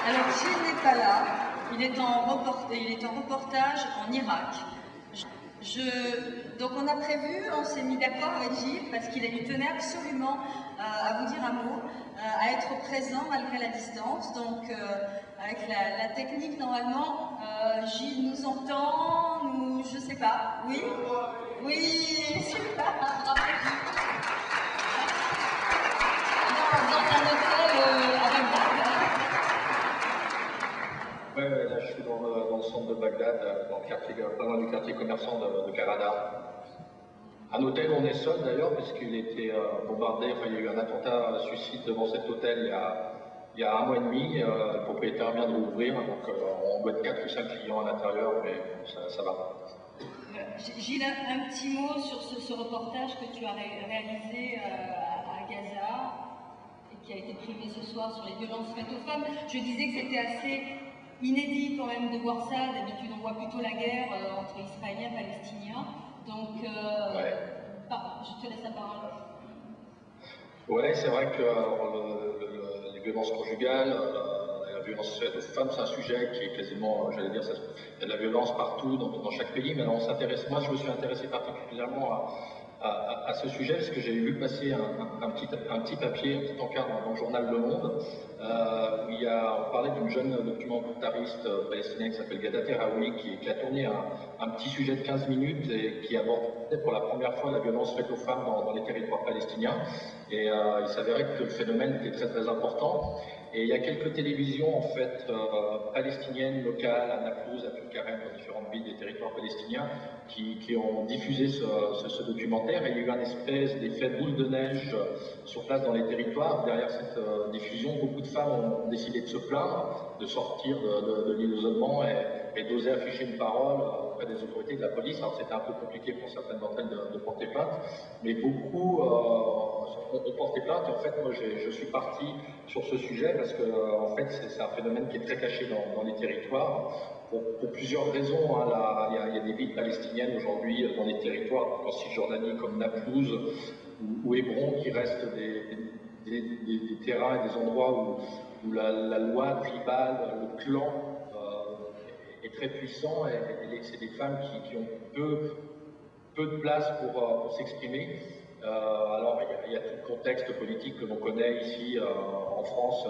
Alors, Gilles n'est pas là, il est en reportage en Irak. Donc on a prévu, on s'est mis d'accord avec Gilles, parce qu'il tenait absolument à vous dire un mot, à être présent malgré la distance. Donc avec la technique, normalement, Gilles nous entend, je sais pas, oui? Oui, super, bravo Gilles. Dans un hôtel avec Bagdad. Ouais, là je suis dans le centre de Bagdad, dans le quartier, pas loin du quartier commerçant de Qaradar. Un hôtel où on est seul d'ailleurs, parce qu'il était bombardé, enfin il y a eu un attentat suicide devant cet hôtel il y a un mois et demi. Le propriétaire vient de rouvrir, donc on doit être 4 ou 5 clients à l'intérieur, mais ça va. Gilles, un petit mot sur ce reportage que tu as réalisé à Gaza et qui a été primé ce soir sur les violences faites aux femmes. Je disais que c'était assez inédit quand même de voir ça. D'habitude, on voit plutôt la guerre entre Israéliens et Palestiniens. Donc, ouais. Je te laisse la parole. Ouais, c'est vrai que les violences conjugales, la violence faite aux femmes, c'est un sujet qui est quasiment, j'allais dire, il y a de la violence partout, dans chaque pays, mais alors moi je me suis intéressé particulièrement à ce sujet, parce que j'ai vu passer un petit papier, un petit encart dans le journal Le Monde, où on parlait d'une jeune documentariste palestinienne qui s'appelle Ghada Terraoui, qui a tourné un petit sujet de 15 minutes et qui abordait pour la première fois la violence faite aux femmes dans les territoires palestiniens. Et il s'avérait que le phénomène était très très important. Et il y a quelques télévisions en fait palestiniennes, locales, à Naplouse, à Tulkarem, dans différentes villes des territoires palestiniens, qui ont diffusé ce documentaire. Et il y a eu un espèce d'effet boule de neige sur place dans les territoires. Derrière cette diffusion, beaucoup de femmes ont décidé de se plaindre, de sortir de l'isolement et d'oser afficher une parole auprès des autorités de la police. Alors c'était un peu compliqué pour certaines d'entre elles de porter plainte, mais beaucoup ont porté plainte. Et en fait, moi, je suis parti sur ce sujet parce que, en fait, c'est un phénomène qui est très caché dans les territoires pour plusieurs raisons. Hein. Il y a des villes palestiniennes aujourd'hui dans les territoires en Cisjordanie comme Naplouse ou Hébron qui restent des terrains et des endroits où la loi tribale, le clan est très puissant et c'est des femmes qui ont peu de place pour s'exprimer. Alors, il y a tout le contexte politique que l'on connaît ici en France,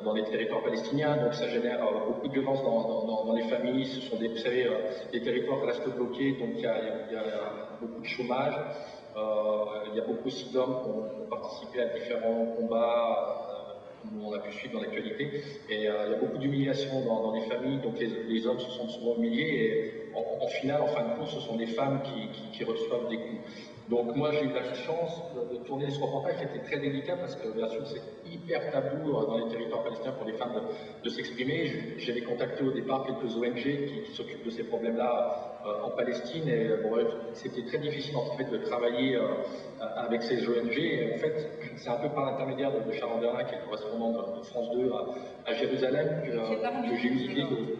dans les territoires palestiniens, donc ça génère beaucoup de violence dans les familles. Ce sont vous savez, des territoires qui restent bloqués, donc il y a beaucoup de chômage. Il y a beaucoup aussi d'hommes qui ont participé à différents combats on a pu suivre dans l'actualité. Et il y a beaucoup d'humiliation dans les familles, donc les hommes se sentent souvent humiliés, et en finale, en fin de compte, ce sont les femmes qui reçoivent des coups. Donc moi, j'ai eu la chance de tourner ce reportage, qui était très délicat, parce que bien sûr, c'est hyper tabou dans les territoires palestiniens pour les femmes de s'exprimer. J'avais contacté au départ quelques ONG qui s'occupent de ces problèmes-là en Palestine, et bon, c'était très difficile en fait de travailler avec ces ONG, et en fait, c'est un peu par l'intermédiaire de Sharon Bernat, qui est le correspondant de France 2 à Jérusalem, que j'ai eu l'idée de...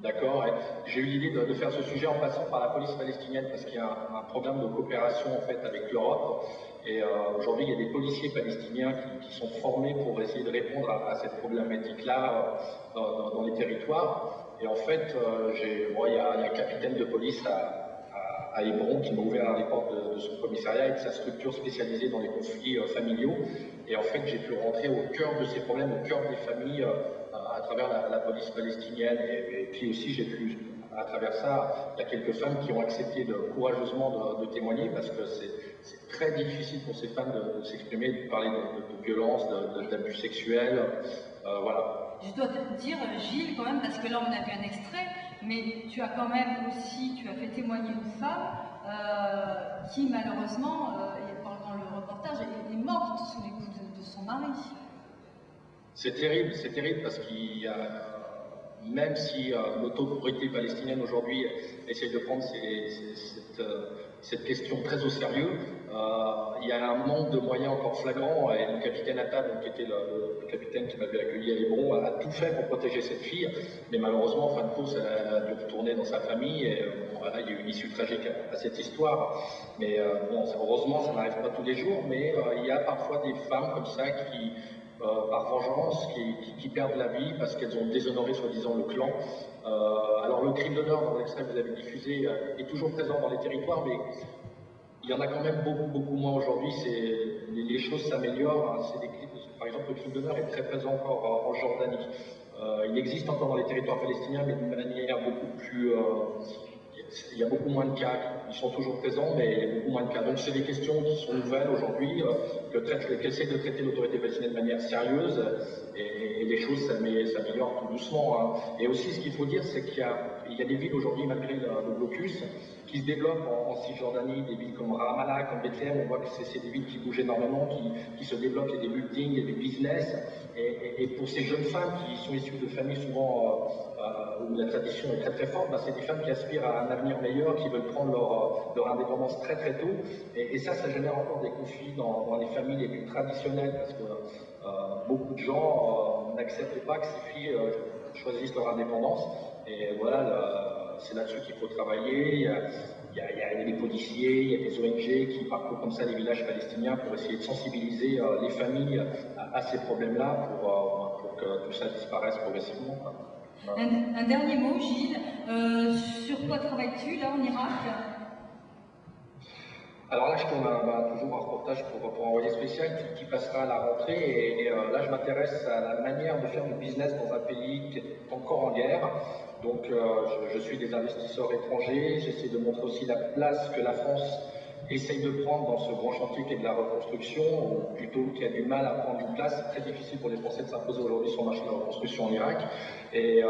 D'accord, j'ai eu l'idée de faire ce sujet en passant par la police palestinienne, parce qu'il y a un programme de coopération en fait avec l'Europe, et aujourd'hui il y a des policiers palestiniens qui sont formés pour essayer de répondre à cette problématique-là dans les territoires. Et en fait, il y a un capitaine de police à Hébron qui m'a ouvert les portes de son commissariat et de sa structure spécialisée dans les conflits familiaux. Et en fait, j'ai pu rentrer au cœur de ces problèmes, au cœur des familles, à travers la police palestinienne. Et puis aussi, j'ai pu, à travers ça, il y a quelques femmes qui ont accepté courageusement de témoigner, parce que c'est très difficile pour ces femmes de s'exprimer, de parler de violence, d'abus sexuels. Voilà. Je dois te dire, Gilles, quand même, parce que là on a vu un extrait, mais tu as quand même aussi, tu as fait témoigner une femme qui malheureusement, pendant le reportage, est morte sous les coups de son mari. C'est terrible parce qu'il y a, même si l'autorité palestinienne aujourd'hui essaie de prendre cette question très au sérieux, il y a un manque de moyens encore flagrant, et le capitaine Attal, qui était le capitaine qui m'avait accueilli à Hébron, a tout fait pour protéger cette fille, mais malheureusement, en fin de course, elle a dû retourner dans sa famille, et voilà, il y a eu une issue tragique à cette histoire. Mais bon, heureusement, ça n'arrive pas tous les jours, mais il y a parfois des femmes comme ça qui, par vengeance, qui perdent la vie parce qu'elles ont déshonoré soi-disant le clan. Alors le crime d'honneur dans l'extrait que vous avez diffusé est toujours présent dans les territoires, mais il y en a quand même beaucoup moins aujourd'hui. Les choses s'améliorent. Hein. Par exemple, le crime d'honneur est très présent encore en Jordanie. Il existe encore dans les territoires palestiniens, mais d'une manière beaucoup plus... il y a beaucoup moins de cas. Ils sont toujours présents, mais il y a beaucoup moins de cas. Donc c'est des questions qui sont nouvelles aujourd'hui, qu'essaie de traiter l'autorité palestinienne de manière sérieuse, et les choses s'améliorent tout doucement. Hein. Et aussi, ce qu'il faut dire, c'est qu'il y a des villes aujourd'hui, malgré le blocus, qui se développent en Cisjordanie, des villes comme Ramallah, comme Bethléem. On voit que c'est des villes qui bougent énormément, qui se développent, il y a des buildings, il y a des business. Et pour ces jeunes femmes qui sont issues de familles souvent où la tradition est très forte, c'est des femmes qui aspirent à un avenir meilleur, qui veulent prendre leur indépendance très tôt. Et ça génère encore des conflits dans les familles les plus traditionnelles, parce que beaucoup de gens n'acceptent pas que ces filles choisissent leur indépendance. Et voilà, c'est là-dessus qu'il faut travailler. Il y a des policiers, il y a des ONG qui parcourent comme ça les villages palestiniens pour essayer de sensibiliser les familles à ces problèmes-là pour que tout ça disparaisse progressivement. Un dernier mot, Gilles. Sur quoi travailles-tu là en Irak? Alors là, je tourne toujours un reportage pour Envoyé spécial qui passera à la rentrée. Et là, je m'intéresse à la manière de faire du business dans un pays qui est encore en guerre. Donc, je suis des investisseurs étrangers. J'essaie de montrer aussi la place que la France essaye de prendre dans ce grand chantier qui est de la reconstruction, ou plutôt qui a du mal à prendre une place. C'est très difficile pour les Français de s'imposer aujourd'hui sur le marché de la reconstruction en Irak. Et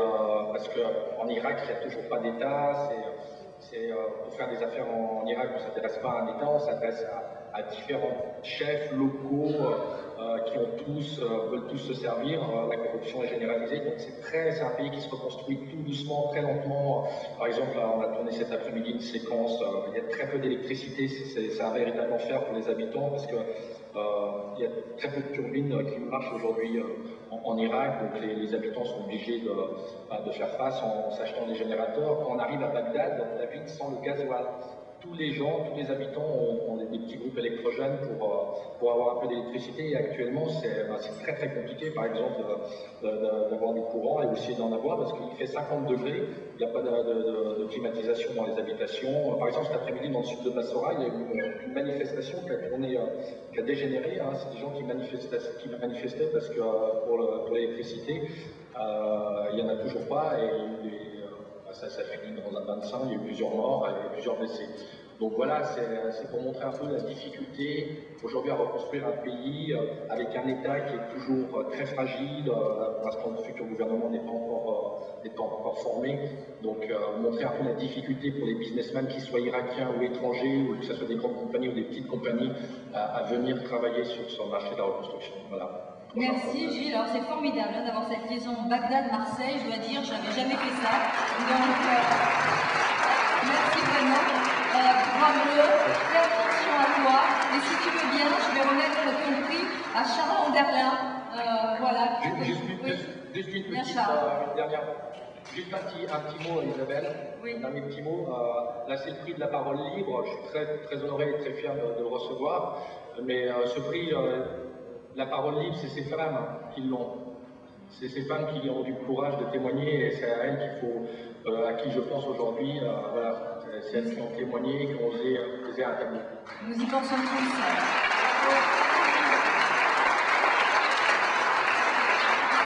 parce qu'en Irak, il n'y a toujours pas d'État. Pour faire des affaires en Irak, on ne s'intéresse pas à un État, on s'adresse à différents chefs locaux qui veulent tous se servir. La corruption est généralisée, donc c'est un pays qui se reconstruit tout doucement, très lentement. Par exemple, là, on a tourné cet après-midi une séquence, il y a très peu d'électricité, c'est un véritable enfer pour les habitants, parce que il y a très peu de turbines qui marchent aujourd'hui en Irak, donc les habitants sont obligés de faire face en s'achetant des générateurs. Quand on arrive à Bagdad, la ville sent le gasoil. Tous les habitants ont des petits groupes électrogènes pour avoir un peu d'électricité. Et actuellement, c'est très compliqué, par exemple, d'avoir du courant et aussi d'en avoir, parce qu'il fait 50 degrés, il n'y a pas de climatisation dans les habitations. Par exemple, cet après-midi, dans le sud de Bassora, il y a eu une manifestation qui a dégénéré. Hein. C'est des gens qui manifestaient parce que pour l'électricité, il n'y en a toujours pas. Et ça finit dans un bain de sang, il y a eu plusieurs morts et plusieurs blessés. Donc voilà, c'est pour montrer un peu la difficulté aujourd'hui à reconstruire un pays avec un État qui est toujours très fragile. Pour l'instant, le futur gouvernement n'est pas encore formé. Donc montrer un peu la difficulté pour les businessmen, qu'ils soient irakiens ou étrangers, ou que ce soit des grandes compagnies ou des petites compagnies, à venir travailler sur le marché de la reconstruction. Voilà. Merci Gilles, alors c'est formidable d'avoir cette liaison Bagdad-Marseille, je dois dire, je n'avais jamais fait ça. Donc merci vraiment, bravo, fais attention à toi, et si tu veux bien, je vais remettre ton prix à Charles Anderlin. Voilà. Juste une petite dernière. Juste un petit mot, Isabelle. Oui. Un dernier petit mot. Là, c'est le prix de la parole libre. Je suis très honoré et très fier de le recevoir. Mais ce prix, la parole libre, c'est ces femmes qui l'ont. C'est ces femmes qui ont du courage de témoigner, et c'est à elles à qui je pense aujourd'hui. Voilà, c'est elles qui ont témoigné et qui ont osé un tableau. Nous y pensons tous.